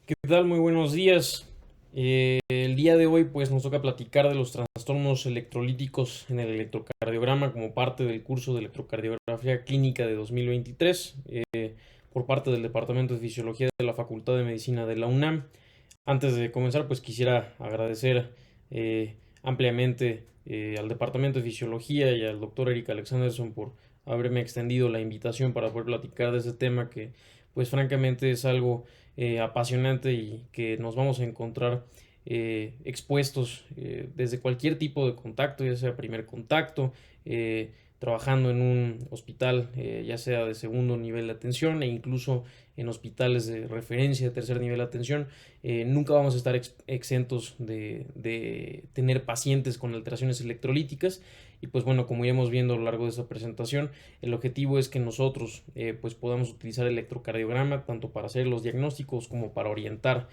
¿Qué tal? Muy buenos días. El día de hoy pues nos toca platicar de los trastornos electrolíticos en el electrocardiograma como parte del curso de electrocardiografía clínica de 2023 por parte del Departamento de Fisiología de la Facultad de Medicina de la UNAM. Antes de comenzar pues quisiera agradecer ampliamente al Departamento de Fisiología y al doctor Eric Alexanderson por haberme extendido la invitación para poder platicar de ese tema que pues francamente es algo apasionante y que nos vamos a encontrar expuestos desde cualquier tipo de contacto, ya sea primer contacto, trabajando en un hospital, ya sea de segundo nivel de atención e incluso en hospitales de referencia de tercer nivel de atención. Nunca vamos a estar exentos de tener pacientes con alteraciones electrolíticas y pues bueno, como iremos viendo a lo largo de esta presentación, el objetivo es que nosotros pues podamos utilizar el electrocardiograma tanto para hacer los diagnósticos como para orientar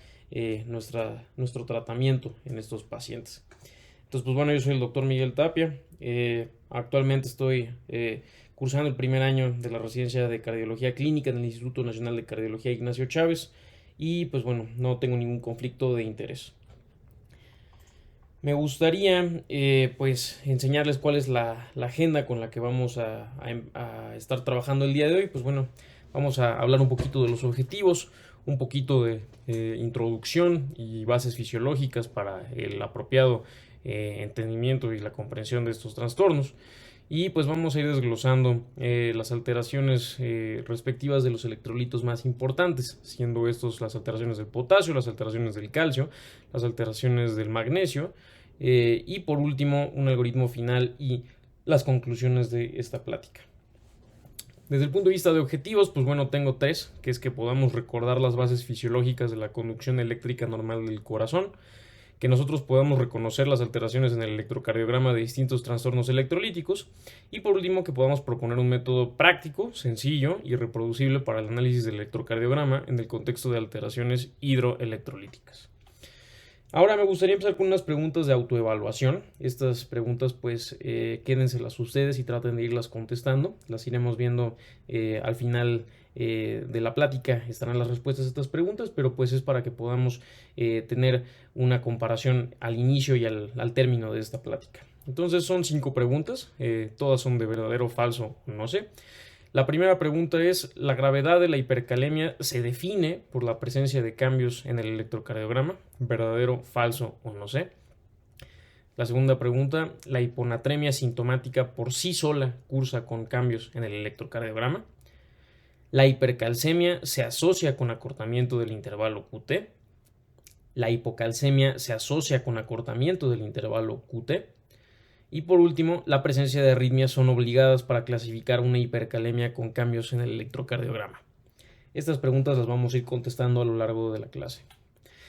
nuestro tratamiento en estos pacientes. Entonces, pues bueno, yo soy el doctor Miguel Tapia. Actualmente estoy cursando el primer año de la residencia de cardiología clínica en el Instituto Nacional de Cardiología Ignacio Chávez y pues bueno, no tengo ningún conflicto de interés. Me gustaría pues enseñarles cuál es la agenda con la que vamos a estar trabajando el día de hoy. Pues bueno, vamos a hablar un poquito de los objetivos, un poquito de introducción y bases fisiológicas para el apropiado entendimiento y la comprensión de estos trastornos. Y pues vamos a ir desglosando las alteraciones respectivas de los electrolitos más importantes, siendo estos las alteraciones del potasio, las alteraciones del calcio, las alteraciones del magnesio y por último un algoritmo final y las conclusiones de esta plática. Desde el punto de vista de objetivos, pues bueno, tengo tres, que es que podamos recordar las bases fisiológicas de la conducción eléctrica normal del corazón, que nosotros podamos reconocer las alteraciones en el electrocardiograma de distintos trastornos electrolíticos y por último que podamos proponer un método práctico, sencillo y reproducible para el análisis del electrocardiograma en el contexto de alteraciones hidroelectrolíticas. Ahora me gustaría empezar con unas preguntas de autoevaluación. Estas preguntas pues quédenselas ustedes y traten de irlas contestando. Las iremos viendo al final de la plática. Estarán las respuestas a estas preguntas, pero pues es para que podamos tener una comparación al inicio y al término de esta plática. Entonces son 5 preguntas, todas son de verdadero o falso, no sé. La primera pregunta es, ¿la gravedad de la hipercalemia se define por la presencia de cambios en el electrocardiograma? ¿Verdadero, falso o no sé? La segunda pregunta, ¿la hiponatremia sintomática por sí sola cursa con cambios en el electrocardiograma? ¿La hipercalcemia se asocia con acortamiento del intervalo QT? ¿La hipocalcemia se asocia con acortamiento del intervalo QT? Y por último, la presencia de arritmias son obligadas para clasificar una hipercalemia con cambios en el electrocardiograma. Estas preguntas las vamos a ir contestando a lo largo de la clase.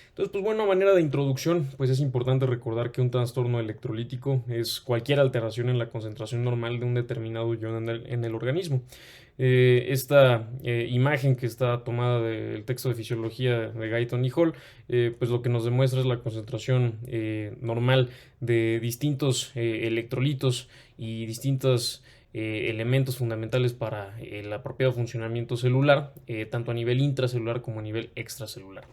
Entonces, pues bueno, a manera de introducción, pues es importante recordar que un trastorno electrolítico es cualquier alteración en la concentración normal de un determinado ion en el organismo. Esta imagen que está tomada del texto de fisiología de Guyton y Hall, pues lo que nos demuestra es la concentración normal de distintos electrolitos y distintos elementos fundamentales para el apropiado funcionamiento celular, tanto a nivel intracelular como a nivel extracelular.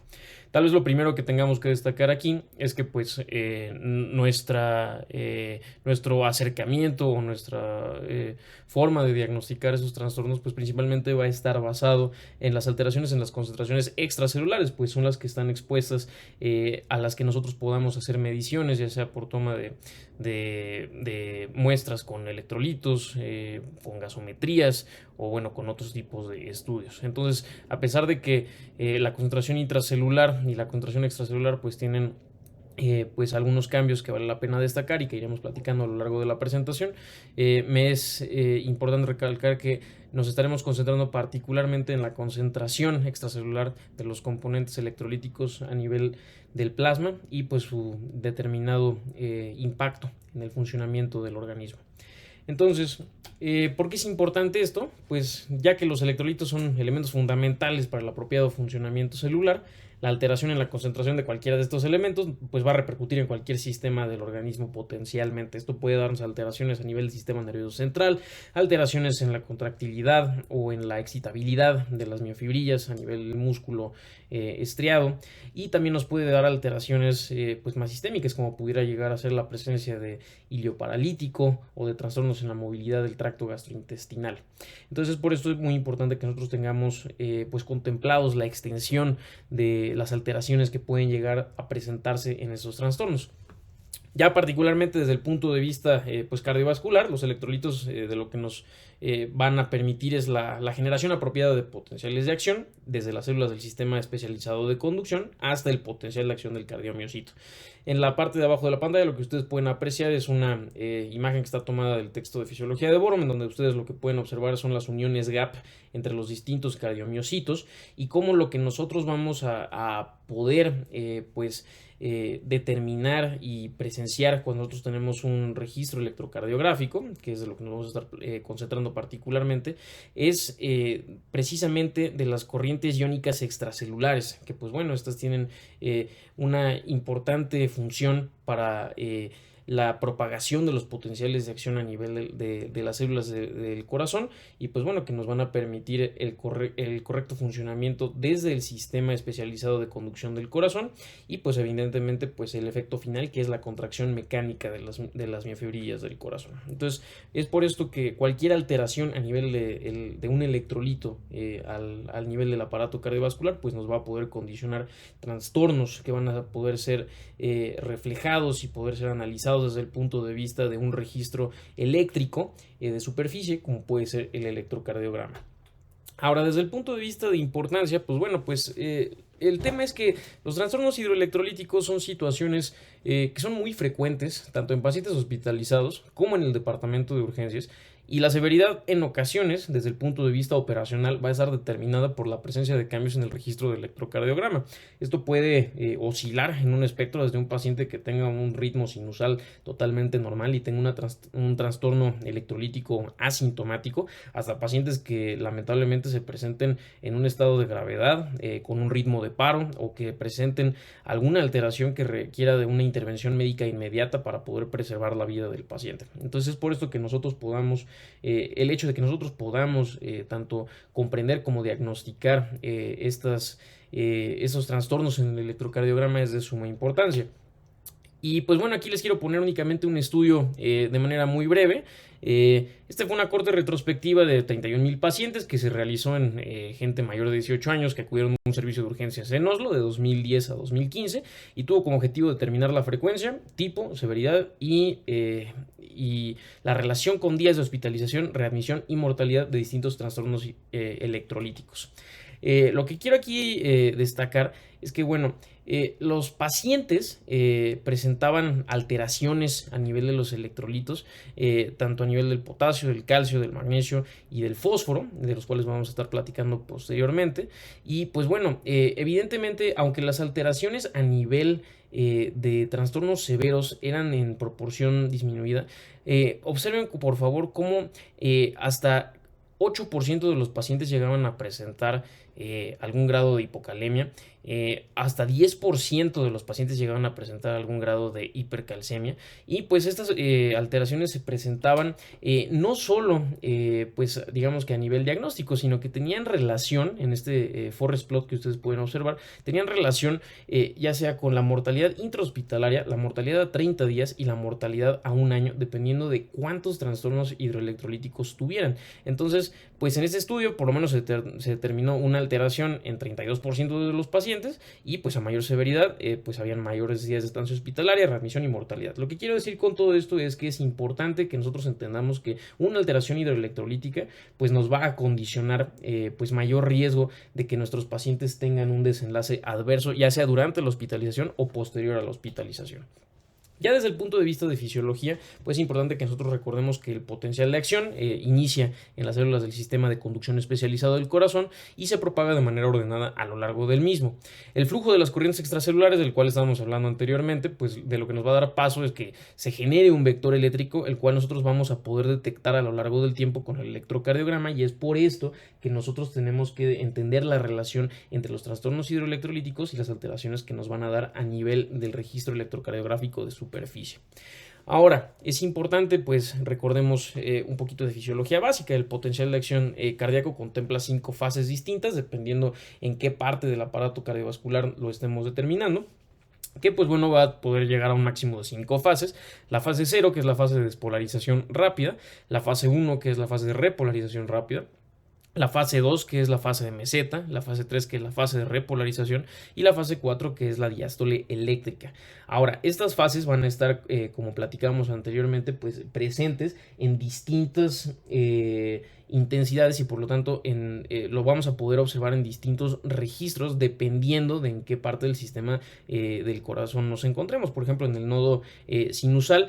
Tal vez lo primero que tengamos que destacar aquí es que pues nuestro acercamiento o nuestra forma de diagnosticar esos trastornos pues principalmente va a estar basado en las alteraciones en las concentraciones extracelulares, pues son las que están expuestas a las que nosotros podamos hacer mediciones, ya sea por toma de muestras con electrolitos, con gasometrías o bueno, con otros tipos de estudios. Entonces, a pesar de que la concentración intracelular y la concentración extracelular pues tienen pues algunos cambios que vale la pena destacar y que iremos platicando a lo largo de la presentación, me es importante recalcar que nos estaremos concentrando particularmente en la concentración extracelular de los componentes electrolíticos a nivel del plasma y pues su determinado impacto en el funcionamiento del organismo. Entonces, ¿por qué es importante esto? Pues ya que los electrolitos son elementos fundamentales para el apropiado funcionamiento celular, la alteración en la concentración de cualquiera de estos elementos pues va a repercutir en cualquier sistema del organismo potencialmente. Esto puede darnos alteraciones a nivel del sistema nervioso central, alteraciones en la contractilidad o en la excitabilidad de las miofibrillas a nivel del músculo estriado, y también nos puede dar alteraciones pues más sistémicas, como pudiera llegar a ser la presencia de hilio paralítico o de trastornos en la movilidad del tracto gastrointestinal. Entonces, por esto es muy importante que nosotros tengamos pues contemplados la extensión de las alteraciones que pueden llegar a presentarse en esos trastornos. Ya particularmente desde el punto de vista pues cardiovascular, los electrolitos de lo que nos van a permitir es la generación apropiada de potenciales de acción, desde las células del sistema especializado de conducción hasta el potencial de acción del cardiomiocito. En la parte de abajo de la pantalla lo que ustedes pueden apreciar es una imagen que está tomada del texto de fisiología de Bohrm, en donde ustedes lo que pueden observar son las uniones gap entre los distintos cardiomiocitos y cómo lo que nosotros vamos a poder determinar y presenciar cuando nosotros tenemos un registro electrocardiográfico, que es de lo que nos vamos a estar concentrando particularmente, es precisamente de las corrientes iónicas extracelulares, que pues bueno, estas tienen una importante función para la propagación de los potenciales de acción a nivel de las células del corazón, y pues bueno, que nos van a permitir el correcto funcionamiento desde el sistema especializado de conducción del corazón y pues evidentemente pues el efecto final, que es la contracción mecánica de las miofibrillas del corazón. Entonces es por esto que cualquier alteración a nivel de un electrolito al nivel del aparato cardiovascular pues nos va a poder condicionar trastornos que van a poder ser reflejados y poder ser analizados desde el punto de vista de un registro eléctrico de superficie, como puede ser el electrocardiograma. Ahora, desde el punto de vista de importancia, pues bueno, pues el tema es que los trastornos hidroelectrolíticos son situaciones que son muy frecuentes, tanto en pacientes hospitalizados como en el departamento de urgencias, y la severidad en ocasiones, desde el punto de vista operacional, va a estar determinada por la presencia de cambios en el registro del electrocardiograma. Esto puede oscilar en un espectro desde un paciente que tenga un ritmo sinusal totalmente normal y tenga un trastorno electrolítico asintomático, hasta pacientes que lamentablemente se presenten en un estado de gravedad, con un ritmo de paro, o que presenten alguna alteración que requiera de una intervención médica inmediata para poder preservar la vida del paciente. Entonces es por esto que nosotros podamos el hecho de que nosotros podamos tanto comprender como diagnosticar estos trastornos en el electrocardiograma es de suma importancia. Y pues bueno, aquí les quiero poner únicamente un estudio de manera muy breve. Esta fue una corte retrospectiva de 31,000 pacientes que se realizó en gente mayor de 18 años que acudieron a un servicio de urgencias en Oslo de 2010 a 2015 y tuvo como objetivo determinar la frecuencia, tipo, severidad y la relación con días de hospitalización, readmisión y mortalidad de distintos trastornos electrolíticos. Lo que quiero aquí destacar es que, bueno, los pacientes presentaban alteraciones a nivel de los electrolitos, tanto a nivel del potasio, del calcio, del magnesio y del fósforo, de los cuales vamos a estar platicando posteriormente. Y pues bueno, evidentemente, aunque las alteraciones a nivel de trastornos severos eran en proporción disminuida, observen por favor cómo hasta 8% de los pacientes llegaban a presentar algún grado de hipocalemia, hasta 10% de los pacientes llegaban a presentar algún grado de hipercalcemia, y pues estas alteraciones se presentaban no solo pues digamos que a nivel diagnóstico, sino que tenían relación en este forest plot que ustedes pueden observar, tenían relación ya sea con la mortalidad intrahospitalaria, la mortalidad a 30 días y la mortalidad a un año, dependiendo de cuántos trastornos hidroelectrolíticos tuvieran. Entonces, pues en este estudio por lo menos se determinó una alteración en 32% de los pacientes, y pues a mayor severidad pues habían mayores días de estancia hospitalaria, readmisión y mortalidad. Lo que quiero decir con todo esto es que es importante que nosotros entendamos que una alteración hidroelectrolítica pues nos va a condicionar pues mayor riesgo de que nuestros pacientes tengan un desenlace adverso, ya sea durante la hospitalización o posterior a la hospitalización. Ya desde el punto de vista de fisiología, pues es importante que nosotros recordemos que el potencial de acción inicia en las células del sistema de conducción especializado del corazón y se propaga de manera ordenada a lo largo del mismo. El flujo de las corrientes extracelulares, del cual estábamos hablando anteriormente, pues de lo que nos va a dar paso es que se genere un vector eléctrico, el cual nosotros vamos a poder detectar a lo largo del tiempo con el electrocardiograma, y es por esto que nosotros tenemos que entender la relación entre los trastornos hidroelectrolíticos y las alteraciones que nos van a dar a nivel del registro electrocardiográfico de su superficie. Ahora, es importante, pues recordemos un poquito de fisiología básica. El potencial de acción cardíaco contempla 5 fases distintas, dependiendo en qué parte del aparato cardiovascular lo estemos determinando, que pues bueno, va a poder llegar a un máximo de 5 fases. La fase 0, que es la fase de despolarización rápida, la fase 1, que es la fase de repolarización rápida, la fase 2, que es la fase de meseta, la fase 3, que es la fase de repolarización, y la fase 4, que es la diástole eléctrica. Ahora, estas fases van a estar, como platicábamos anteriormente, pues presentes en distintas intensidades, y por lo tanto lo vamos a poder observar en distintos registros dependiendo de en qué parte del sistema del corazón nos encontremos. Por ejemplo, en el nodo sinusal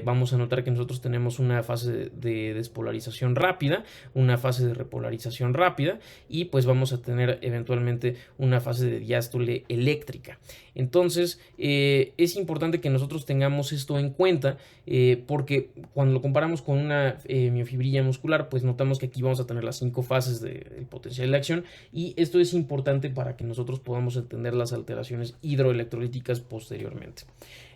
vamos a notar que nosotros tenemos una fase de despolarización rápida, una fase de repolarización rápida, y pues vamos a tener eventualmente una fase de diástole eléctrica. Entonces es importante que nosotros tengamos esto en cuenta, porque cuando lo comparamos con una miofibrilla muscular, pues notamos que aquí vamos a tener las 5 fases del potencial de acción, y esto es importante para que nosotros podamos entender las alteraciones hidroelectrolíticas posteriormente.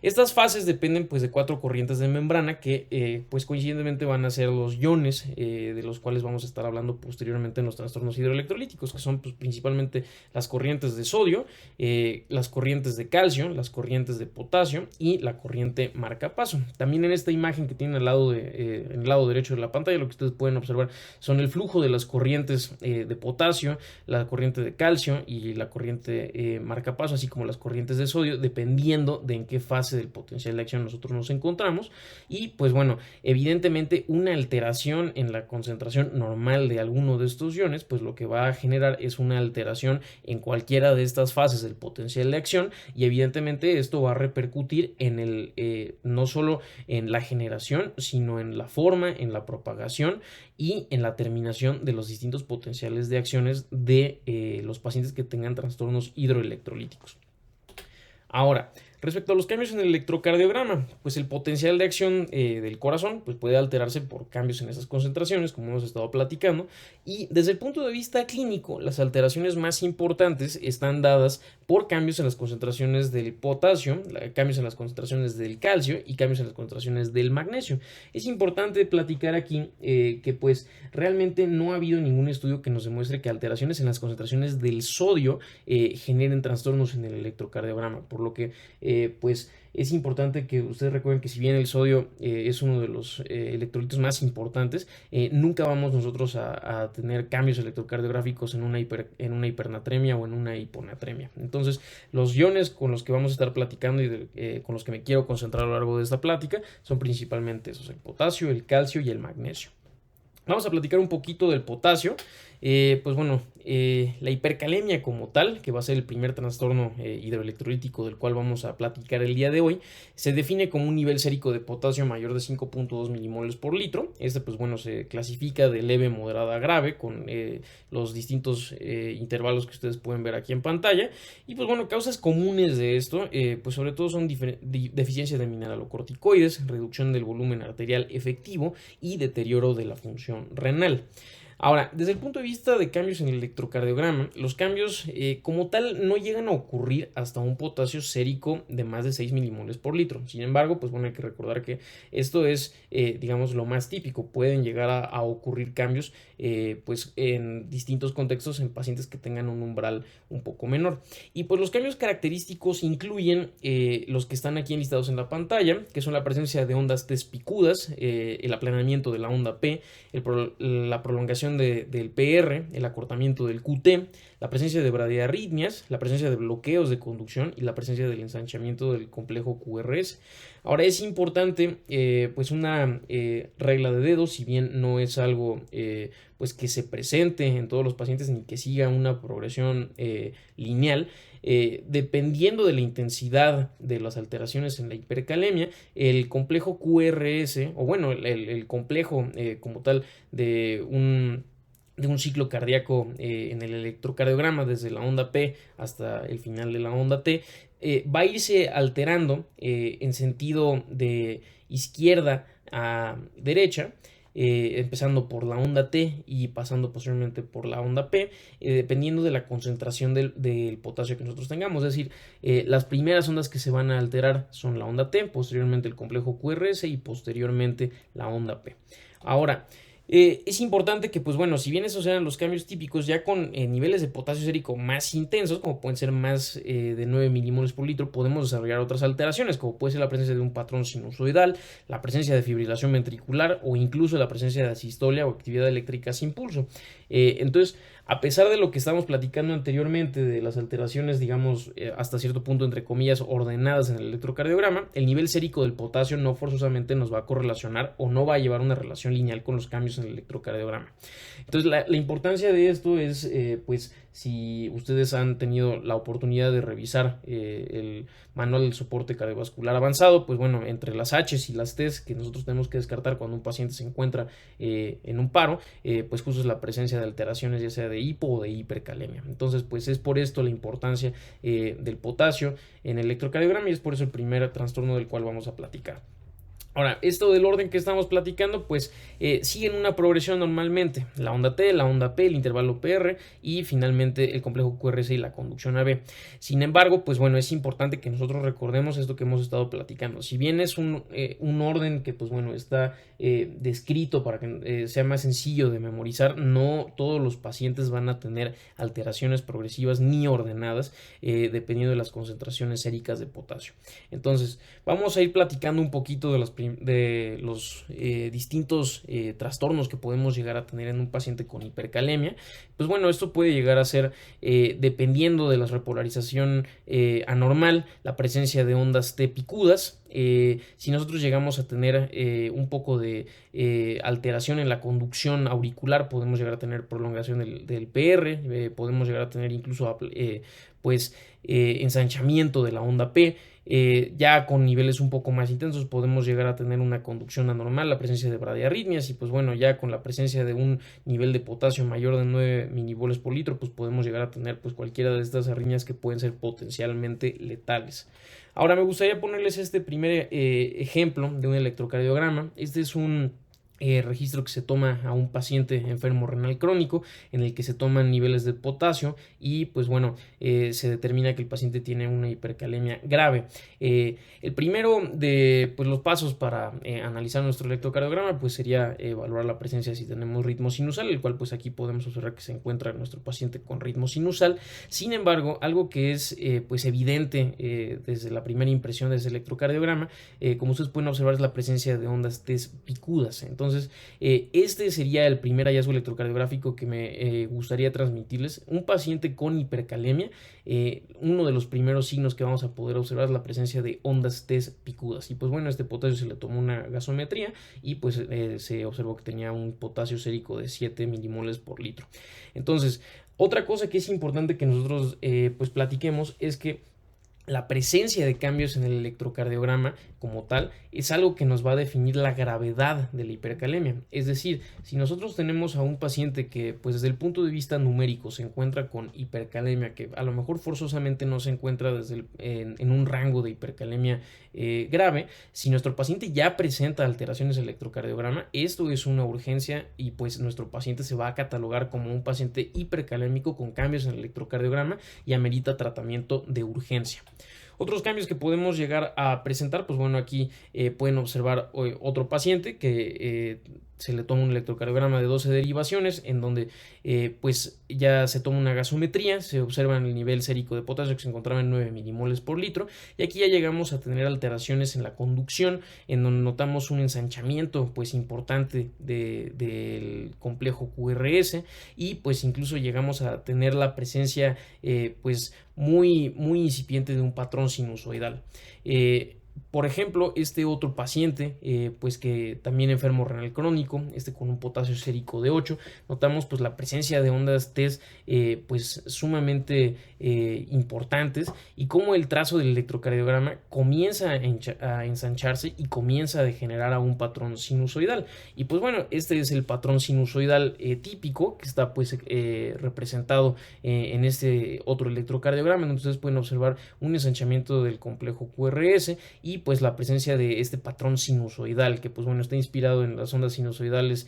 Estas fases dependen pues de 4 corrientes de membrana que pues coincidentemente van a ser los iones de los cuales vamos a estar hablando posteriormente en los trastornos hidroelectrolíticos, que son pues principalmente las corrientes de sodio, las corrientes de calcio, las corrientes de potasio y la corriente marcapaso. También en esta imagen que tienen en el lado derecho de la pantalla, lo que ustedes pueden observar son el flujo de las corrientes de potasio, la corriente de calcio y la corriente marcapaso, así como las corrientes de sodio, dependiendo de en qué fase del potencial de acción nosotros nos encontramos. Y pues bueno, evidentemente una alteración en la concentración normal de alguno de estos iones, pues lo que va a generar es una alteración en cualquiera de estas fases del potencial de acción, y evidentemente esto va a repercutir en no solo en la generación, sino en la forma, en la propagación y en la terminación de los distintos potenciales de acciones de los pacientes que tengan trastornos hidroelectrolíticos. Ahora, respecto a los cambios en el electrocardiograma, pues el potencial de acción del corazón pues puede alterarse por cambios en esas concentraciones, como hemos estado platicando, y desde el punto de vista clínico, las alteraciones más importantes están dadas por cambios en las concentraciones del potasio, cambios en las concentraciones del calcio y cambios en las concentraciones del magnesio. Es importante platicar aquí que pues realmente no ha habido ningún estudio que nos demuestre que alteraciones en las concentraciones del sodio generen trastornos en el electrocardiograma, por lo que pues es importante que ustedes recuerden que si bien el sodio es uno de los electrolitos más importantes, nunca vamos nosotros a tener cambios electrocardiográficos en una hipernatremia o en una hiponatremia. Entonces, los iones con los que vamos a estar platicando y con los que me quiero concentrar a lo largo de esta plática son principalmente esos: el potasio, el calcio y el magnesio. Vamos a platicar un poquito del potasio. Pues bueno, la hipercalemia como tal, que va a ser el primer trastorno hidroelectrolítico del cual vamos a platicar el día de hoy, se define como un nivel sérico de potasio mayor de 5.2 milimoles por litro. Pues bueno, se clasifica de leve, moderada a grave con los distintos intervalos que ustedes pueden ver aquí en pantalla. Y pues bueno, causas comunes de esto, pues sobre todo son deficiencia de mineralocorticoides, reducción del volumen arterial efectivo y deterioro de la función renal. Ahora, desde el punto de vista de cambios en el electrocardiograma, los cambios como tal no llegan a ocurrir hasta un potasio sérico de más de 6 milimoles por litro. Sin embargo, pues bueno, hay que recordar que esto es, digamos, lo más típico. Pueden llegar a ocurrir cambios pues en distintos contextos en pacientes que tengan un umbral un poco menor. Y pues los cambios característicos incluyen los que están aquí enlistados en la pantalla, que son la presencia de ondas T picudas, el aplanamiento de la onda P, la prolongación del PR, el acortamiento del QT, la presencia de bradiarritmias, la presencia de bloqueos de conducción y la presencia del ensanchamiento del complejo QRS. Ahora, es importante pues una regla de dedos, si bien no es algo pues que se presente en todos los pacientes ni que siga una progresión lineal. Dependiendo de la intensidad de las alteraciones en la hipercalemia, el complejo QRS, o bueno, el complejo como tal de un ciclo cardíaco en el electrocardiograma, desde la onda P hasta el final de la onda T, va a irse alterando en sentido de izquierda a derecha, empezando por la onda T y pasando posteriormente por la onda P, dependiendo de la concentración del potasio que nosotros tengamos. Es decir, las primeras ondas que se van a alterar son la onda T, posteriormente el complejo QRS y posteriormente la onda P. Ahora, es importante que, pues bueno, si bien esos eran los cambios típicos, ya con niveles de potasio sérico más intensos, como pueden ser más de 9 milimoles por litro, podemos desarrollar otras alteraciones, como puede ser la presencia de un patrón sinusoidal, la presencia de fibrilación ventricular o incluso la presencia de asistolia o actividad eléctrica sin pulso. Entonces, a pesar de lo que estábamos platicando anteriormente de las alteraciones, digamos, hasta cierto punto, entre comillas, ordenadas en el electrocardiograma, el nivel sérico del potasio no forzosamente nos va a correlacionar o no va a llevar una relación lineal con los cambios en el electrocardiograma. Entonces, la importancia de esto es, pues, si ustedes han tenido la oportunidad de revisar el manual del soporte cardiovascular avanzado, pues bueno, entre las H's y las T's que nosotros tenemos que descartar cuando un paciente se encuentra en un paro, pues justo es la presencia de alteraciones ya sea de hipo o de hipercalemia. Entonces, pues es por esto la importancia del potasio en el electrocardiograma y es por eso el primer trastorno del cual vamos a platicar. Ahora, esto del orden que estamos platicando, pues siguen una progresión normalmente. La onda T, la onda P, el intervalo PR y finalmente el complejo QRS y la conducción AB. Sin embargo, pues bueno, es importante que nosotros recordemos esto que hemos estado platicando. Si bien es un orden que, pues bueno, está descrito para que sea más sencillo de memorizar, no todos los pacientes van a tener alteraciones progresivas ni ordenadas, dependiendo de las concentraciones séricas de potasio. Entonces, vamos a ir platicando un poquito de los distintos trastornos que podemos llegar a tener en un paciente con hipercalemia. Pues bueno, esto puede llegar a ser, dependiendo de la repolarización anormal, la presencia de ondas T picudas. Si nosotros llegamos a tener un poco de alteración en la conducción auricular, podemos llegar a tener prolongación del PR, podemos llegar a tener incluso pues ensanchamiento de la onda P. Ya con niveles un poco más intensos podemos llegar a tener una conducción anormal, la presencia de bradiarritmias y pues bueno, ya con la presencia de un nivel de potasio mayor de 9 milivoles por litro, pues podemos llegar a tener pues cualquiera de estas arritmias que pueden ser potencialmente letales. Ahora me gustaría ponerles este primer ejemplo de un electrocardiograma. Este es un registro que se toma a un paciente enfermo renal crónico en el que se toman niveles de potasio y pues bueno, se determina que el paciente tiene una hipercalemia grave. El primero de pues, los pasos para analizar nuestro electrocardiograma pues sería evaluar la presencia si tenemos ritmo sinusal, el cual pues aquí podemos observar que se encuentra nuestro paciente con ritmo sinusal. Sin embargo, algo que es pues evidente desde la primera impresión de ese electrocardiograma, como ustedes pueden observar, es la presencia de ondas T picudas. Entonces, este sería el primer hallazgo electrocardiográfico que me gustaría transmitirles. Un paciente con hipercalemia, uno de los primeros signos que vamos a poder observar es la presencia de ondas T picudas. Y pues bueno, este potasio se le tomó una gasometría y pues se observó que tenía un potasio sérico de 7 milimoles por litro. Entonces, otra cosa que es importante que nosotros pues platiquemos es que la presencia de cambios en el electrocardiograma como tal es algo que nos va a definir la gravedad de la hipercalemia. Es decir, si nosotros tenemos a un paciente que pues desde el punto de vista numérico se encuentra con hipercalemia, que a lo mejor forzosamente no se encuentra en un rango de hipercalemia grave, si nuestro paciente ya presenta alteraciones en el electrocardiograma, esto es una urgencia y pues nuestro paciente se va a catalogar como un paciente hipercalémico con cambios en el electrocardiograma y amerita tratamiento de urgencia. Otros cambios que podemos llegar a presentar, pues bueno, aquí pueden observar otro paciente que se le toma un electrocardiograma de 12 derivaciones en donde pues ya se toma una gasometría, se observa el nivel sérico de potasio que se encontraba en 9 milimoles por litro y aquí ya llegamos a tener alteraciones en la conducción en donde notamos un ensanchamiento pues importante del complejo QRS y pues incluso llegamos a tener la presencia pues muy incipiente de un patrón sinusoidal. Por ejemplo, este otro paciente, pues que también enfermo renal crónico, con un potasio sérico de 8, notamos pues la presencia de ondas T pues sumamente importantes y cómo el trazo del electrocardiograma comienza a ensancharse y comienza a degenerar a un patrón sinusoidal. Y pues bueno, este es el patrón sinusoidal típico que está pues representado en este otro electrocardiograma, donde ustedes pueden observar un ensanchamiento del complejo QRS y pues la presencia de este patrón sinusoidal que pues bueno está inspirado en las ondas sinusoidales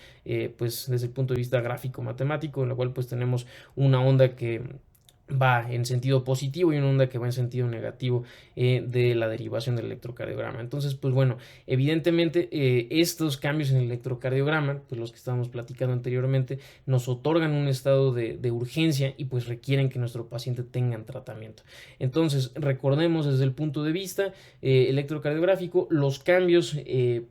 pues desde el punto de vista gráfico matemático, en lo cual pues tenemos una onda que va en sentido positivo y una onda que va en sentido negativo de la derivación del electrocardiograma. Entonces, pues bueno, evidentemente estos cambios en el electrocardiograma, pues los que estábamos platicando anteriormente, nos otorgan un estado de urgencia y pues requieren que nuestro paciente tenga tratamiento. Entonces, recordemos desde el punto de vista electrocardiográfico, los cambios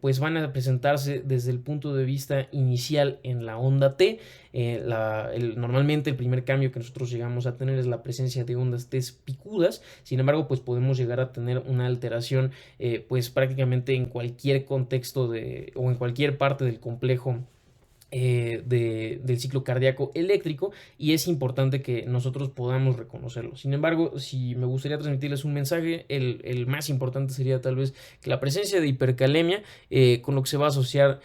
pues van a presentarse desde el punto de vista inicial en la onda T. Normalmente el primer cambio que nosotros llegamos a tener es la presencia de ondas T picudas. Sin embargo, pues podemos llegar a tener una alteración pues prácticamente en cualquier contexto o en cualquier parte del complejo del ciclo cardíaco eléctrico, y es importante que nosotros podamos reconocerlo. Sin embargo, si me gustaría transmitirles un mensaje, el más importante sería tal vez que la presencia de hipercalemia, con lo que se va a asociar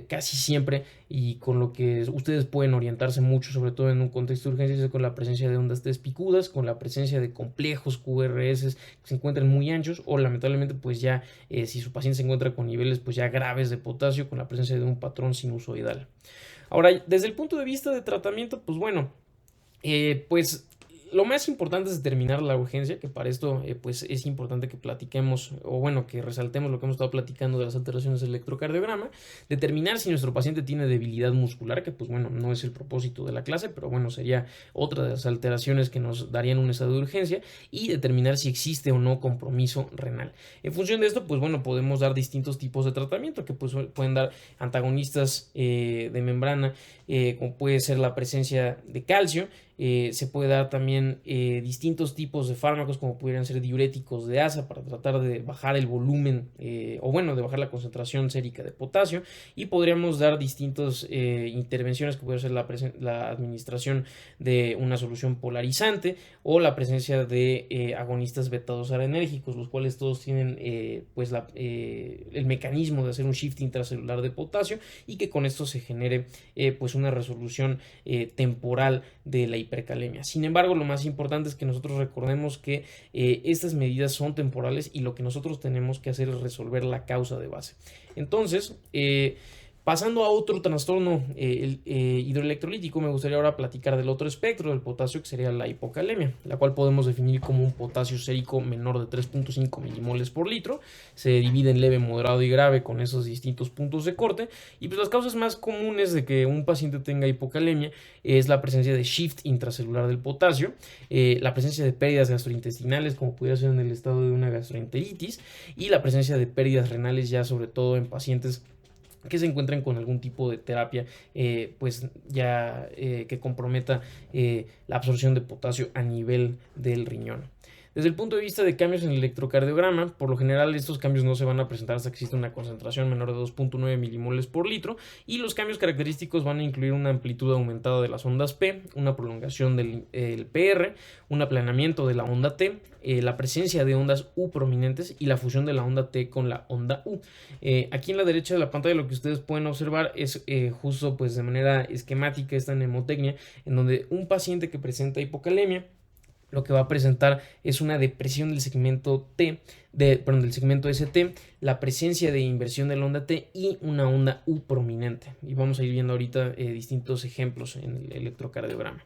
casi siempre y con lo que ustedes pueden orientarse mucho, sobre todo en un contexto de urgencias, es con la presencia de ondas T picudas, con la presencia de complejos QRS que se encuentran muy anchos, o lamentablemente pues ya si su paciente se encuentra con niveles pues ya graves de potasio, con la presencia de un patrón sinusoidal. Ahora, desde el punto de vista de tratamiento, pues bueno, pues lo más importante es determinar la urgencia, que para esto pues es importante que platiquemos, o bueno, que resaltemos lo que hemos estado platicando de las alteraciones del electrocardiograma, determinar si nuestro paciente tiene debilidad muscular, que pues bueno, no es el propósito de la clase, pero bueno, sería otra de las alteraciones que nos darían un estado de urgencia, y determinar si existe o no compromiso renal. En función de esto, pues bueno, podemos dar distintos tipos de tratamiento, que pues pueden dar antagonistas de membrana, como puede ser la presencia de calcio. Se puede dar también distintos tipos de fármacos, como pudieran ser diuréticos de asa, para tratar de bajar el volumen o bueno, de bajar la concentración sérica de potasio, y podríamos dar distintas intervenciones, que puede ser la administración de una solución polarizante o la presencia de agonistas beta-2 arenérgicos, los cuales todos tienen pues el mecanismo de hacer un shift intracelular de potasio, y que con esto se genere pues una resolución temporal de la hipercalemia. Sin embargo, lo más importante es que nosotros recordemos que estas medidas son temporales, y lo que nosotros tenemos que hacer es resolver la causa de base. Entonces, pasando a otro trastorno hidroelectrolítico, me gustaría ahora platicar del otro espectro del potasio, que sería la hipocalemia, la cual podemos definir como un potasio sérico menor de 3.5 milimoles por litro. Se divide en leve, moderado y grave, con esos distintos puntos de corte. Y pues las causas más comunes de que un paciente tenga hipocalemia es la presencia de shift intracelular del potasio, la presencia de pérdidas gastrointestinales, como pudiera ser en el estado de una gastroenteritis, y la presencia de pérdidas renales, ya sobre todo en pacientes que se encuentren con algún tipo de terapia pues ya que comprometa la absorción de potasio a nivel del riñón. Desde el punto de vista de cambios en el electrocardiograma, por lo general estos cambios no se van a presentar hasta que existe una concentración menor de 2.9 milimoles por litro, y los cambios característicos van a incluir una amplitud aumentada de las ondas P, una prolongación del PR, un aplanamiento de la onda T, la presencia de ondas U prominentes y la fusión de la onda T con la onda U. Aquí en la derecha de la pantalla lo que ustedes pueden observar es justo pues de manera esquemática esta mnemotecnia, en donde un paciente que presenta hipocalemia lo que va a presentar es una depresión del segmento del segmento ST, la presencia de inversión de la onda T y una onda U prominente. Y vamos a ir viendo ahorita distintos ejemplos en el electrocardiograma.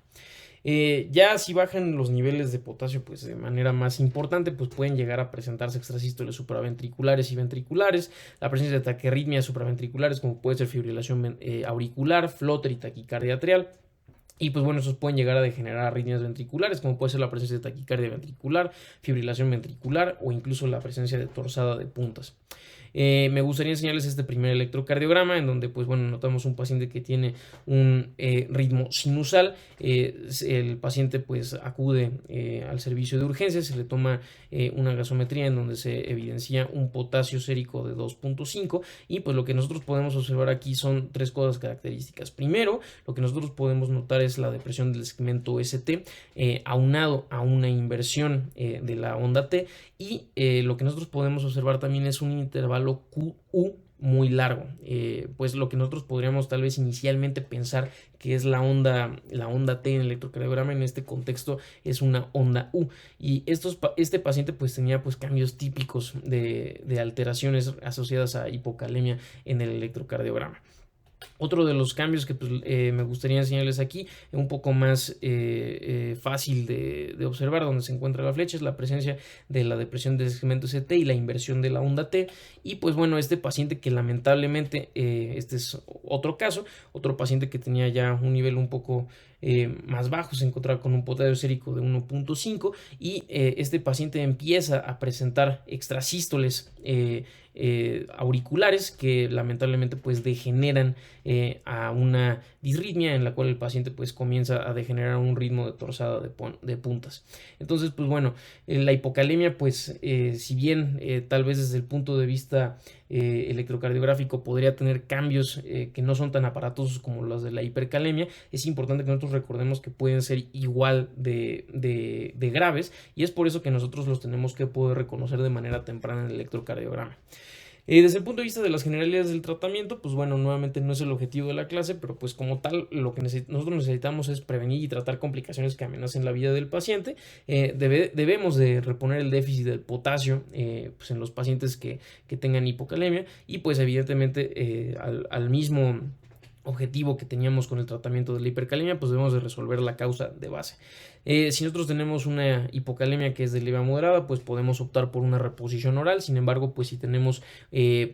Ya si bajan los niveles de potasio pues de manera más importante, pues pueden llegar a presentarse extrasístoles supraventriculares y ventriculares, la presencia de taquiarritmias supraventriculares, como puede ser fibrilación auricular, flóter y taquicardia atrial. Y pues bueno, esos pueden llegar a degenerar arritmias ventriculares, como puede ser la presencia de taquicardia ventricular, fibrilación ventricular o incluso la presencia de torsada de puntas. Me gustaría enseñarles este primer electrocardiograma, en donde pues bueno, notamos un paciente que tiene un ritmo sinusal. El paciente pues acude al servicio de urgencias, se le toma una gasometría en donde se evidencia un potasio sérico de 2.5, y pues lo que nosotros podemos observar aquí son tres cosas características. Primero, lo que nosotros podemos notar es la depresión del segmento ST aunado a una inversión de la onda T, y lo que nosotros podemos observar también es un intervalo QU muy largo. Pues lo que nosotros podríamos tal vez inicialmente pensar que es la onda T en el electrocardiograma, en este contexto es una onda U. Y este paciente pues tenía pues cambios típicos de alteraciones asociadas a hipocalemia en el electrocardiograma. Otro de los cambios que pues, me gustaría enseñarles aquí, un poco más fácil de observar, donde se encuentra la flecha, es la presencia de la depresión del segmento ST y la inversión de la onda T. Y pues bueno, este paciente que lamentablemente, este es otro caso, otro paciente que tenía ya un nivel un poco más bajo, se encontraba con un potasio sérico de 1.5 y este paciente empieza a presentar extrasístoles auriculares que lamentablemente pues degeneran a una disritmia en la cual el paciente pues comienza a degenerar un ritmo de torsada de puntas. Entonces pues bueno, la hipocalemia pues si bien tal vez desde el punto de vista electrocardiográfico podría tener cambios que no son tan aparatosos como los de la hipercalemia, es importante que nosotros recordemos que pueden ser igual de graves, y es por eso que nosotros los tenemos que poder reconocer de manera temprana en el electrocardiograma. Desde el punto de vista de las generalidades del tratamiento, pues bueno, nuevamente no es el objetivo de la clase, pero pues como tal lo que nosotros necesitamos es prevenir y tratar complicaciones que amenacen la vida del paciente. Debemos de reponer el déficit del potasio pues en los pacientes que tengan hipocalemia, y pues evidentemente al mismo objetivo que teníamos con el tratamiento de la hipercalemia, pues debemos de resolver la causa de base. Si nosotros tenemos una hipocalemia que es de leve a moderada, pues podemos optar por una reposición oral. Sin embargo, pues si tenemos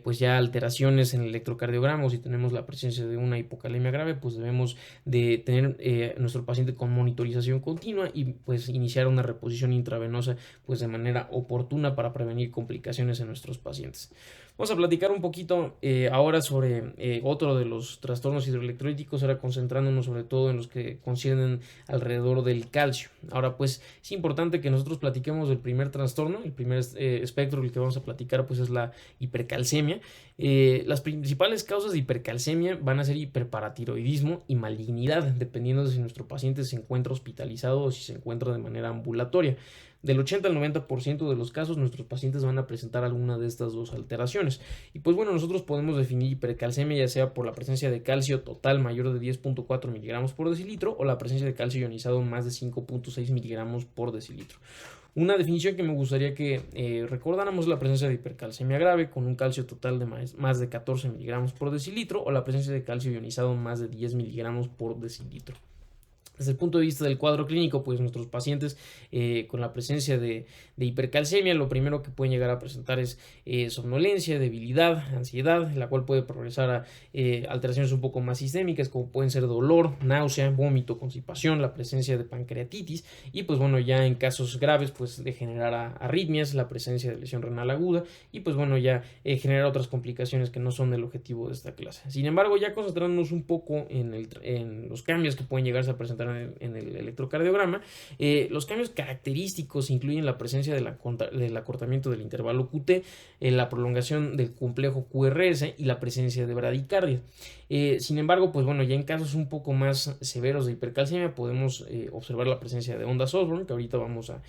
pues ya alteraciones en el electrocardiograma, o si tenemos la presencia de una hipocalemia grave, pues debemos de tener nuestro paciente con monitorización continua y pues iniciar una reposición intravenosa pues de manera oportuna para prevenir complicaciones en nuestros pacientes. Vamos a platicar un poquito ahora sobre otro de los trastornos hidroelectrolíticos, ahora concentrándonos sobre todo en los que conciernen alrededor del calcio. Ahora pues es importante que nosotros platiquemos del primer trastorno, el primer espectro del que vamos a platicar pues es la hipercalcemia. Las principales causas de hipercalcemia van a ser hiperparatiroidismo y malignidad, dependiendo de si nuestro paciente se encuentra hospitalizado o si se encuentra de manera ambulatoria. Del 80 al 90% de los casos nuestros pacientes van a presentar alguna de estas dos alteraciones. Y pues bueno, nosotros podemos definir hipercalcemia ya sea por la presencia de calcio total mayor de 10.4 miligramos por decilitro o la presencia de calcio ionizado más de 5.6 miligramos por decilitro. Una definición que me gustaría que recordáramos es la presencia de hipercalcemia grave con un calcio total de más de 14 miligramos por decilitro o la presencia de calcio ionizado más de 10 miligramos por decilitro. Desde el punto de vista del cuadro clínico, pues nuestros pacientes con la presencia de hipercalcemia, lo primero que pueden llegar a presentar es somnolencia, debilidad, ansiedad, la cual puede progresar a alteraciones un poco más sistémicas, como pueden ser dolor, náusea, vómito, constipación, la presencia de pancreatitis, y pues bueno, ya en casos graves, pues de generar arritmias, la presencia de lesión renal aguda, y pues bueno, ya generar otras complicaciones que no son el objetivo de esta clase. Sin embargo, ya concentrándonos un poco en los cambios que pueden llegarse a presentar en el electrocardiograma, los cambios característicos incluyen la presencia del acortamiento del intervalo QT, la prolongación del complejo QRS y la presencia de bradicardia. Sin embargo, pues bueno, ya en casos un poco más severos de hipercalcemia podemos observar la presencia de ondas Osborn, que ahorita vamos a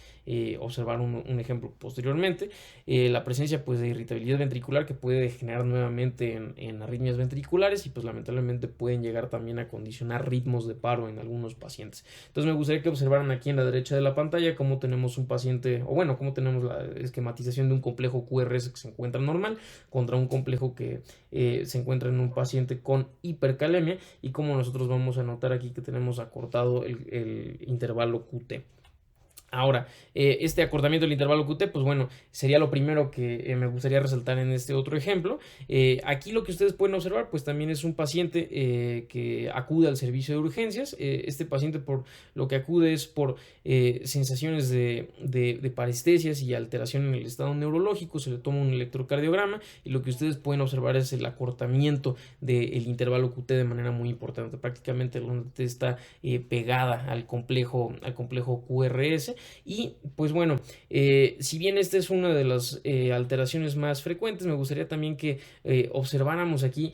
observar un ejemplo posteriormente, la presencia pues de irritabilidad ventricular que puede generar nuevamente en arritmias ventriculares y pues lamentablemente pueden llegar también a condicionar ritmos de paro en algunos pacientes. Entonces me gustaría que observaran aquí en la derecha de la pantalla cómo tenemos un paciente, o bueno, cómo tenemos la esquematización de un complejo QRS que se encuentra normal contra un complejo que se encuentra en un paciente con hipercalemia, y cómo nosotros vamos a notar aquí que tenemos acortado el intervalo QT. Ahora, este acortamiento del intervalo QT, pues bueno, sería lo primero que me gustaría resaltar en este otro ejemplo. Aquí lo que ustedes pueden observar, pues también es un paciente que acude al servicio de urgencias. Este paciente por lo que acude es por sensaciones de parestesias y alteración en el estado neurológico. Se le toma un electrocardiograma y lo que ustedes pueden observar es el acortamiento del intervalo QT de manera muy importante. Prácticamente la onda T está pegada al complejo QRS. Y pues bueno, si bien esta es una de las alteraciones más frecuentes, me gustaría también que observáramos aquí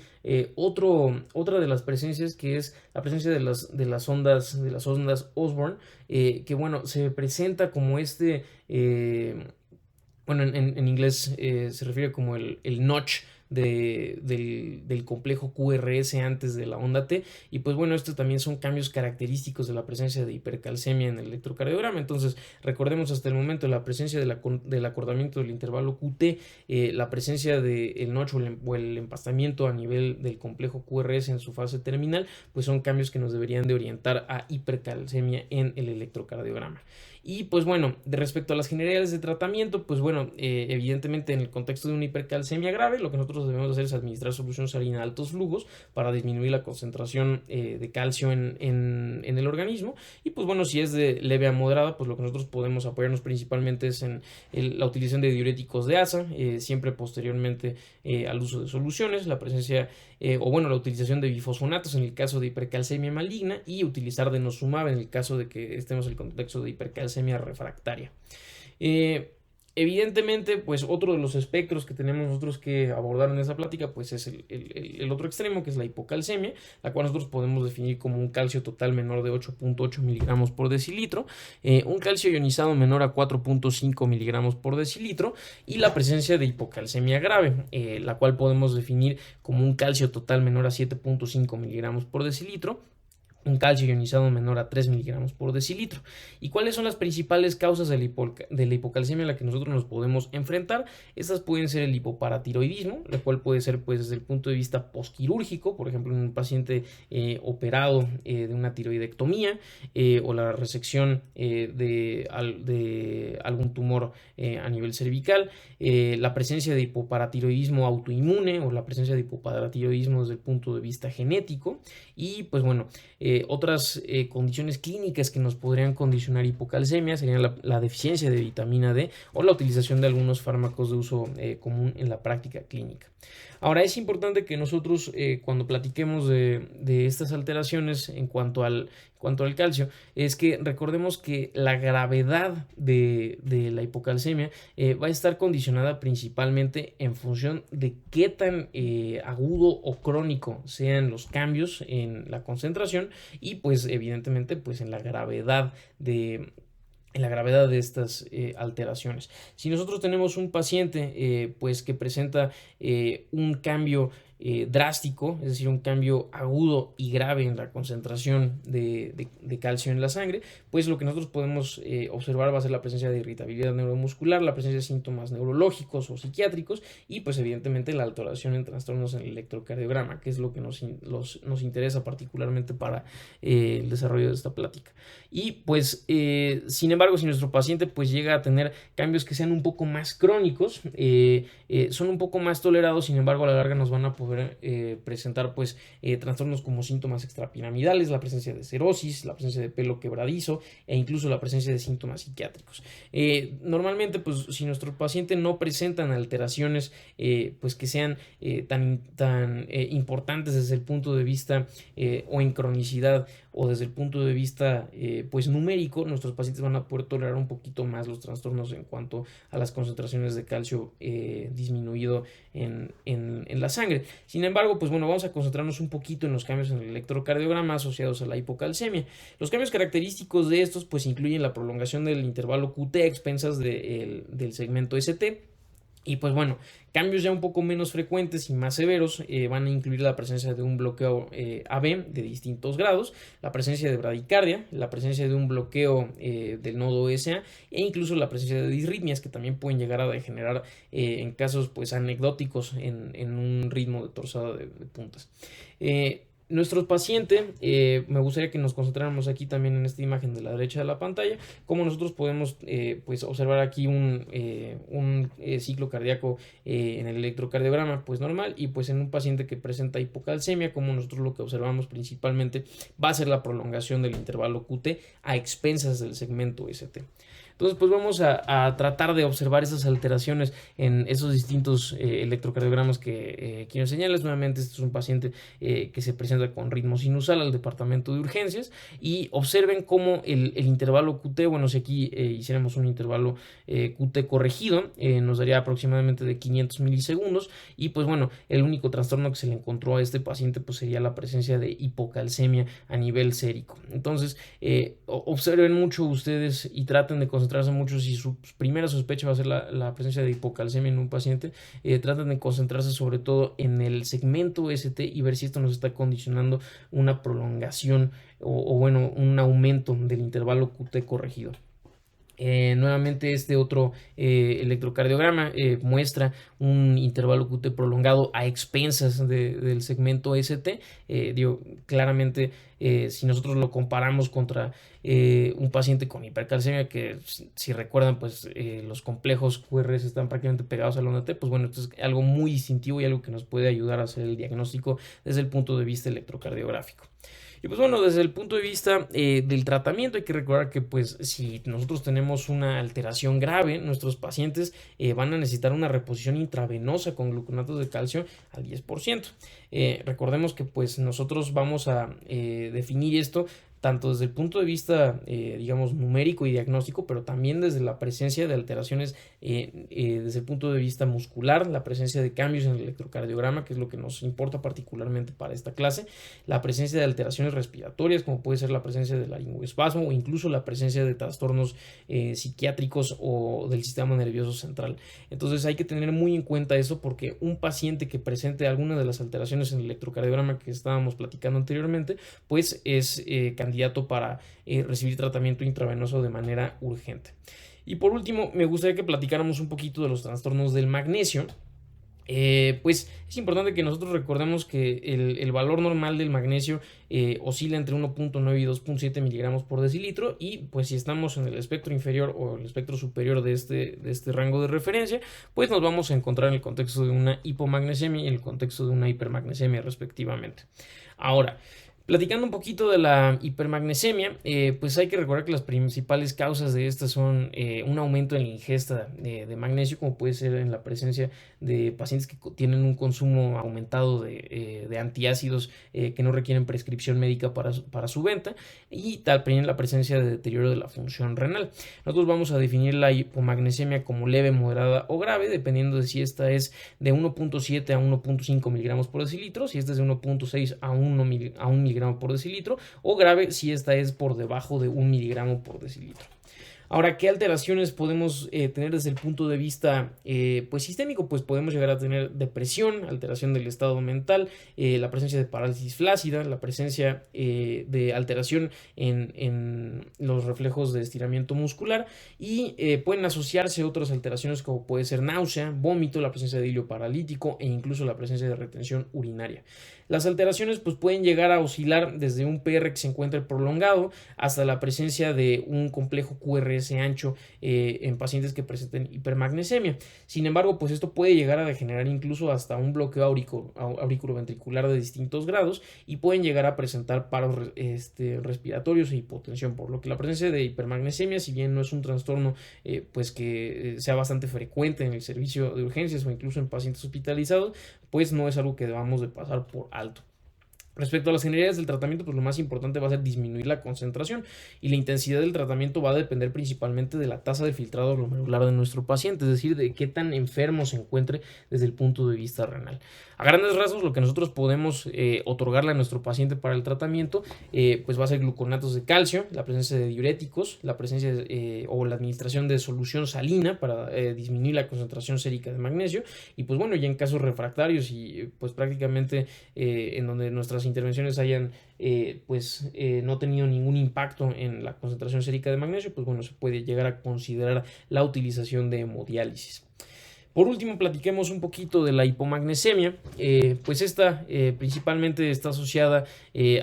otra de las presencias, que es la presencia de las ondas Osborn, que bueno, se presenta como Bueno, en inglés se refiere como el notch del complejo QRS antes de la onda T. Y pues bueno, estos también son cambios característicos de la presencia de hipercalcemia en el electrocardiograma. Entonces, recordemos hasta el momento la presencia del acortamiento del intervalo QT, la presencia del notch o el empastamiento a nivel del complejo QRS en su fase terminal, pues son cambios que nos deberían de orientar a hipercalcemia en el electrocardiograma. Y pues bueno, de respecto a las generalidades de tratamiento, pues bueno, evidentemente en el contexto de una hipercalcemia grave, lo que nosotros debemos hacer es administrar solución salina a altos flujos para disminuir la concentración de calcio en el organismo. Y pues bueno, si es de leve a moderada, pues lo que nosotros podemos apoyarnos principalmente es en la utilización de diuréticos de ASA, siempre posteriormente al uso de soluciones, la presencia o bueno, la utilización de bifosfonatos en el caso de hipercalcemia maligna y utilizar denosumab en el caso de que estemos en el contexto de hipercalcemia refractaria. Eh, Evidentemente, pues otro de los espectros que tenemos nosotros que abordar en esa plática, pues es el otro extremo, que es la hipocalcemia, la cual nosotros podemos definir como un calcio total menor de 8.8 miligramos por decilitro, un calcio ionizado menor a 4.5 miligramos por decilitro y la presencia de hipocalcemia grave, la cual podemos definir como un calcio total menor a 7.5 miligramos por decilitro, un calcio ionizado menor a 3 miligramos por decilitro. ¿Y cuáles son las principales causas de la hipocalcemia a la que nosotros nos podemos enfrentar? Estas pueden ser el hipoparatiroidismo, la cual puede ser pues desde el punto de vista posquirúrgico, por ejemplo en un paciente operado de una tiroidectomía o la resección de algún tumor a nivel cervical, la presencia de hipoparatiroidismo autoinmune o la presencia de hipoparatiroidismo desde el punto de vista genético y pues bueno, otras condiciones clínicas que nos podrían condicionar hipocalcemia serían la deficiencia de vitamina D o la utilización de algunos fármacos de uso común en la práctica clínica. Ahora es importante que nosotros cuando platiquemos de estas alteraciones en cuanto al calcio, es que recordemos que la gravedad de la hipocalcemia va a estar condicionada principalmente en función de qué tan agudo o crónico sean los cambios en la concentración y pues evidentemente pues en la gravedad de estas alteraciones. Si nosotros tenemos un paciente pues que presenta un cambio drástico, es decir, un cambio agudo y grave en la concentración de calcio en la sangre, pues lo que nosotros podemos observar va a ser la presencia de irritabilidad neuromuscular, la presencia de síntomas neurológicos o psiquiátricos y pues evidentemente la alteración en trastornos en el electrocardiograma, que es lo que nos interesa particularmente para el desarrollo de esta plática. Y pues sin embargo, si nuestro paciente pues llega a tener cambios que sean un poco más crónicos, son un poco más tolerados, sin embargo a la larga nos van a poder presentar pues trastornos como síntomas extrapiramidales, la presencia de cerosis, la presencia de pelo quebradizo e incluso la presencia de síntomas psiquiátricos. Normalmente pues si nuestro paciente no presentan alteraciones pues que sean tan importantes desde el punto de vista o en cronicidad o desde el punto de vista pues numérico, nuestros pacientes van a poder tolerar un poquito más los trastornos en cuanto a las concentraciones de calcio disminuido en la sangre. Sin embargo, pues bueno, vamos a concentrarnos un poquito en los cambios en el electrocardiograma asociados a la hipocalcemia. Los cambios característicos de estos pues incluyen la prolongación del intervalo QT a expensas del segmento ST. Y pues bueno, cambios ya un poco menos frecuentes y más severos van a incluir la presencia de un bloqueo AB de distintos grados, la presencia de bradicardia, la presencia de un bloqueo del nodo SA e incluso la presencia de disritmias que también pueden llegar a degenerar en casos pues anecdóticos en un ritmo de torsada de puntas. Nuestro paciente, me gustaría que nos concentráramos aquí también en esta imagen de la derecha de la pantalla, como nosotros podemos pues observar aquí un ciclo cardíaco en el electrocardiograma pues normal y pues en un paciente que presenta hipocalcemia, como nosotros lo que observamos principalmente va a ser la prolongación del intervalo QT a expensas del segmento ST. Entonces, pues vamos a tratar de observar esas alteraciones en esos distintos electrocardiogramas que quiero enseñarles. Nuevamente, este es un paciente que se presenta con ritmo sinusal al departamento de urgencias y observen cómo el intervalo QT, bueno, si aquí hiciéramos un intervalo QT corregido, nos daría aproximadamente de 500 milisegundos y pues bueno, el único trastorno que se le encontró a este paciente pues sería la presencia de hipocalcemia a nivel sérico. Entonces, observen mucho ustedes y traten de concentrarse concentrarse mucho si su primera sospecha va a ser la presencia de hipocalcemia en un paciente. Traten de concentrarse sobre todo en el segmento ST y ver si esto nos está condicionando una prolongación o bueno, un aumento del intervalo QT corregido. Nuevamente este otro electrocardiograma muestra un intervalo QT prolongado a expensas del segmento ST. Claramente si nosotros lo comparamos contra un paciente con hipercalcemia, que si recuerdan pues los complejos QRS están prácticamente pegados al ONT, pues bueno, esto es algo muy distintivo y algo que nos puede ayudar a hacer el diagnóstico desde el punto de vista electrocardiográfico. Y pues bueno, desde el punto de vista del tratamiento hay que recordar que pues si nosotros tenemos una alteración grave, nuestros pacientes van a necesitar una reposición intravenosa con gluconatos de calcio al 10%. Recordemos que pues nosotros vamos a definir esto tanto desde el punto de vista, digamos, numérico y diagnóstico, pero también desde la presencia de alteraciones desde el punto de vista muscular, la presencia de cambios en el electrocardiograma, que es lo que nos importa particularmente para esta clase, la presencia de alteraciones respiratorias, como puede ser la presencia de laringoespasmo o incluso la presencia de trastornos psiquiátricos o del sistema nervioso central. Entonces hay que tener muy en cuenta eso, porque un paciente que presente alguna de las alteraciones en el electrocardiograma que estábamos platicando anteriormente, pues es candidato para recibir tratamiento intravenoso de manera urgente. Y por último, me gustaría que platicáramos un poquito de los trastornos del magnesio. Pues es importante que nosotros recordemos que el valor normal del magnesio oscila entre 1.9 y 2.7 miligramos por decilitro, y pues si estamos en el espectro inferior o el espectro superior de este rango de referencia, pues nos vamos a encontrar en el contexto de una hipomagnesemia y en el contexto de una hipermagnesemia respectivamente. Ahora, platicando un poquito de la hipermagnesemia, pues hay que recordar que las principales causas de esta son un aumento en la ingesta de magnesio, como puede ser en la presencia de pacientes que tienen un consumo aumentado de antiácidos que no requieren prescripción médica para su venta, y también la presencia de deterioro de la función renal. Nosotros vamos a definir la hipomagnesemia como leve, moderada o grave, dependiendo de si esta es de 1.7 a 1.5 miligramos por decilitro, si esta es de 1.6 a 1 miligramo por decilitro, o grave si esta es por debajo de 1 miligramo por decilitro. Ahora, ¿qué alteraciones podemos tener desde el punto de vista pues sistémico? Pues podemos llegar a tener depresión, alteración del estado mental, la presencia de parálisis flácida, la presencia de alteración en los reflejos de estiramiento muscular, y pueden asociarse otras alteraciones como puede ser náusea, vómito, la presencia de hilio paralítico e incluso la presencia de retención urinaria. Las alteraciones pues pueden llegar a oscilar desde un PR que se encuentre prolongado hasta la presencia de un complejo QRS ancho en pacientes que presenten hipermagnesemia. Sin embargo, pues esto puede llegar a degenerar incluso hasta un bloqueo auriculoventricular de distintos grados, y pueden llegar a presentar paros respiratorios e hipotensión, por lo que la presencia de hipermagnesemia, si bien no es un trastorno pues que sea bastante frecuente en el servicio de urgencias o incluso en pacientes hospitalizados, pues no es algo que debamos de pasar por alto. Respecto a las generalidades del tratamiento, pues lo más importante va a ser disminuir la concentración, y la intensidad del tratamiento va a depender principalmente de la tasa de filtrado glomerular de nuestro paciente, es decir, de qué tan enfermo se encuentre desde el punto de vista renal. A grandes rasgos, lo que nosotros podemos otorgarle a nuestro paciente para el tratamiento pues va a ser gluconatos de calcio, la presencia de diuréticos, la presencia o la administración de solución salina para disminuir la concentración sérica de magnesio, y pues bueno, ya en casos refractarios y pues prácticamente en donde nuestras intervenciones hayan no tenido ningún impacto en la concentración sérica de magnesio, pues bueno, se puede llegar a considerar la utilización de hemodiálisis. Por último, platiquemos un poquito de la hipomagnesemia. Pues esta principalmente está asociada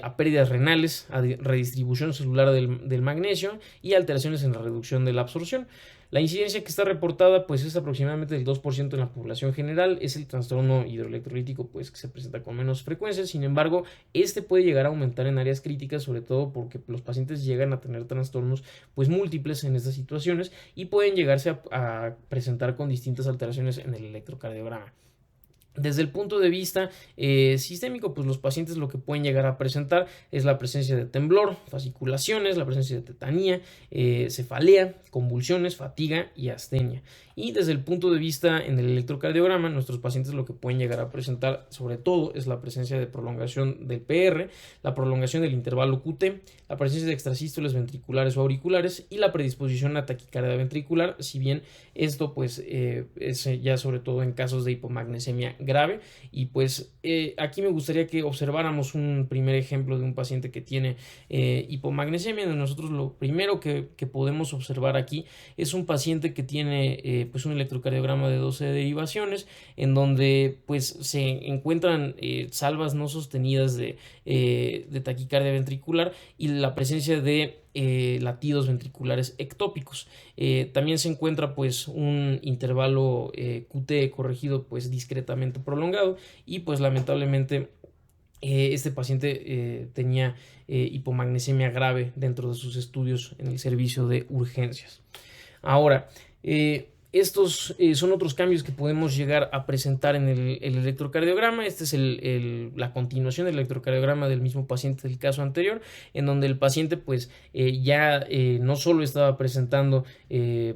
a pérdidas renales, a redistribución celular del magnesio y alteraciones en la reducción de la absorción. La incidencia que está reportada pues es aproximadamente del 2% en la población general. Es el trastorno hidroelectrolítico pues que se presenta con menos frecuencia. Sin embargo, este puede llegar a aumentar en áreas críticas, sobre todo porque los pacientes llegan a tener trastornos pues múltiples en estas situaciones, y pueden llegarse a presentar con distintas alteraciones en el electrocardiograma. Desde el punto de vista sistémico, pues los pacientes lo que pueden llegar a presentar es la presencia de temblor, fasciculaciones, la presencia de tetanía, cefalea, convulsiones, fatiga y astenia. Y desde el punto de vista en el electrocardiograma, nuestros pacientes lo que pueden llegar a presentar sobre todo es la presencia de prolongación del PR, la prolongación del intervalo QT, la presencia de extrasístoles ventriculares o auriculares y la predisposición a taquicardia ventricular, si bien esto pues es ya sobre todo en casos de hipomagnesemia grave. Y pues aquí me gustaría que observáramos un primer ejemplo de un paciente que tiene hipomagnesemia. Nosotros lo primero que podemos observar aquí es un paciente que tiene pues un electrocardiograma de 12 derivaciones en donde pues se encuentran salvas no sostenidas de taquicardia ventricular y la presencia de latidos ventriculares ectópicos. También se encuentra pues un intervalo QT corregido pues discretamente prolongado y pues lamentablemente este paciente tenía hipomagnesemia grave dentro de sus estudios en el servicio de urgencias. Ahora, estos son otros cambios que podemos llegar a presentar en el electrocardiograma. Esta es la continuación del electrocardiograma del mismo paciente del caso anterior, en donde el paciente pues ya no solo estaba presentando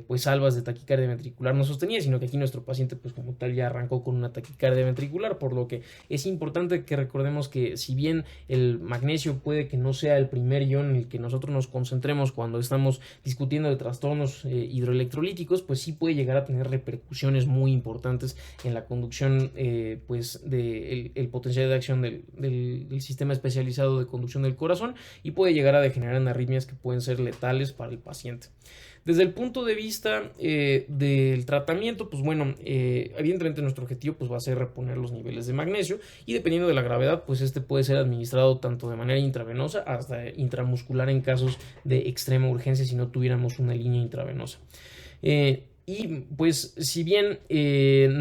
pues salvas de taquicardia ventricular no sostenida, sino que aquí nuestro paciente pues como tal ya arrancó con una taquicardia ventricular, por lo que es importante que recordemos que si bien el magnesio puede que no sea el primer ion en el que nosotros nos concentremos cuando estamos discutiendo de trastornos hidroelectrolíticos, pues sí puede llegar a tener repercusiones muy importantes en la conducción pues el potencial de acción del sistema especializado de conducción del corazón y puede llegar a degenerar en arritmias que pueden ser letales para el paciente. Desde el punto de vista del tratamiento, pues bueno, evidentemente nuestro objetivo pues va a ser reponer los niveles de magnesio y dependiendo de la gravedad, pues este puede ser administrado tanto de manera intravenosa hasta intramuscular en casos de extrema urgencia si no tuviéramos una línea intravenosa. Y pues si bien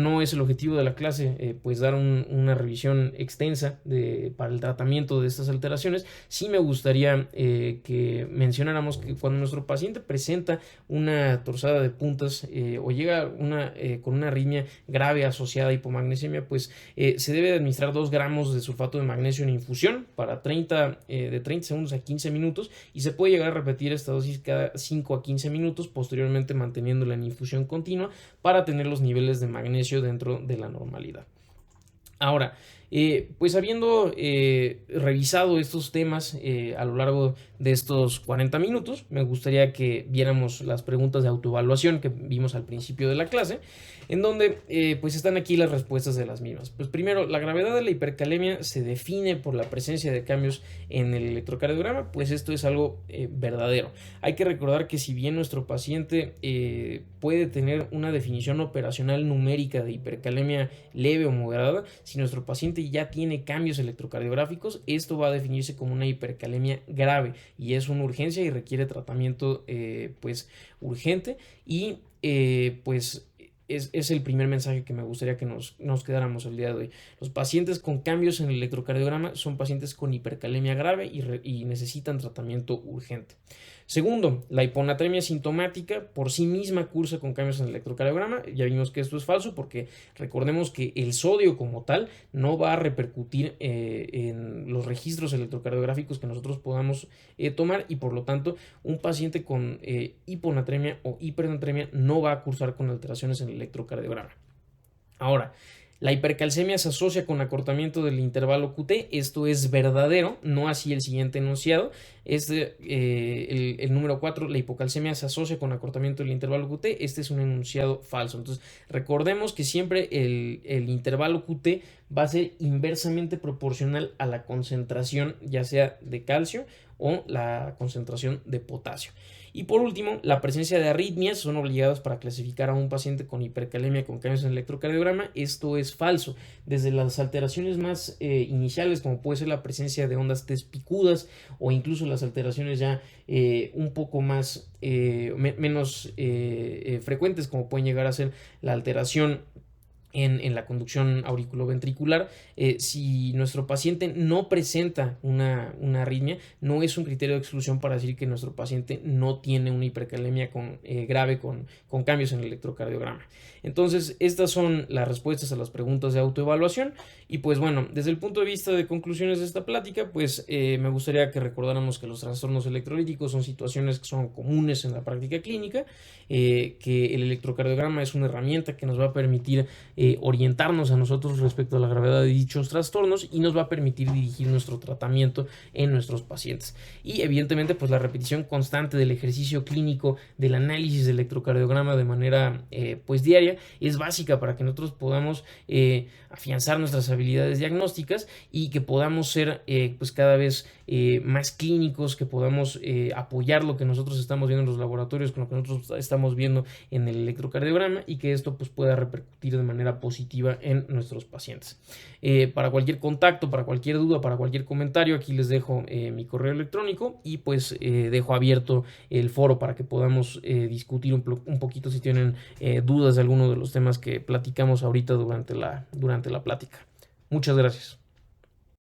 no es el objetivo de la clase pues dar una revisión extensa para el tratamiento de estas alteraciones, sí me gustaría que mencionáramos que cuando nuestro paciente presenta una torsada de puntas o llega con una arritmia grave asociada a hipomagnesemia, pues se debe administrar 2 gramos de sulfato de magnesio en infusión para de 30 segundos a 15 minutos y se puede llegar a repetir esta dosis cada 5 a 15 minutos, posteriormente manteniéndola en infusión continua para tener los niveles de magnesio dentro de la normalidad. Ahora, pues habiendo revisado estos temas a lo largo de estos 40 minutos, me gustaría que viéramos las preguntas de autoevaluación que vimos al principio de la clase, en donde pues están aquí las respuestas de las mismas. Pues primero, la gravedad de la hipercalemia se define por la presencia de cambios en el electrocardiograma, pues esto es algo verdadero. Hay que recordar que si bien nuestro paciente puede tener una definición operacional numérica de hipercalemia leve o moderada, si nuestro paciente ya tiene cambios electrocardiográficos, esto va a definirse como una hipercalemia grave y es una urgencia y requiere tratamiento pues urgente y pues es el primer mensaje que me gustaría que nos quedáramos el día de hoy. Los pacientes con cambios en el electrocardiograma son pacientes con hipercalemia grave y necesitan tratamiento urgente. Segundo, la hiponatremia sintomática por sí misma cursa con cambios en el electrocardiograma. Ya vimos que esto es falso porque recordemos que el sodio como tal no va a repercutir en los registros electrocardiográficos que nosotros podamos tomar y por lo tanto un paciente con hiponatremia o hipernatremia no va a cursar con alteraciones en el electrocardiograma. Ahora, la hipercalcemia se asocia con acortamiento del intervalo QT, esto es verdadero, no así el siguiente enunciado. El número 4, la hipocalcemia se asocia con acortamiento del intervalo QT, este es un enunciado falso. Entonces, recordemos que siempre el intervalo QT va a ser inversamente proporcional a la concentración, ya sea de calcio o la concentración de potasio. Y por último, la presencia de arritmias son obligadas para clasificar a un paciente con hipercalemia con cambios en el electrocardiograma. Esto es falso. Desde las alteraciones más iniciales, como puede ser la presencia de ondas T picudas o incluso las alteraciones ya un poco más menos frecuentes, como pueden llegar a ser la alteración en la conducción auriculoventricular. Si nuestro paciente no presenta una arritmia, no es un criterio de exclusión para decir que nuestro paciente no tiene una hipercalemia grave con cambios en el electrocardiograma. Entonces, estas son las respuestas a las preguntas de autoevaluación. Y pues bueno, desde el punto de vista de conclusiones de esta plática, pues me gustaría que recordáramos que los trastornos electrolíticos son situaciones que son comunes en la práctica clínica, que el electrocardiograma es una herramienta que nos va a permitir orientarnos a nosotros respecto a la gravedad de dichos trastornos y nos va a permitir dirigir nuestro tratamiento en nuestros pacientes. Y evidentemente pues la repetición constante del ejercicio clínico, del análisis del electrocardiograma de manera pues diaria, es básica para que nosotros podamos afianzar nuestras habilidades diagnósticas y que podamos ser pues cada vez más clínicos, que podamos apoyar lo que nosotros estamos viendo en los laboratorios con lo que nosotros estamos viendo en el electrocardiograma, y que esto pues pueda repercutir de manera positiva en nuestros pacientes. Para cualquier contacto, para cualquier duda, para cualquier comentario, aquí les dejo mi correo electrónico, y pues dejo abierto el foro para que podamos discutir un poquito si tienen dudas de alguno de los temas que platicamos ahorita durante la plática. Muchas gracias.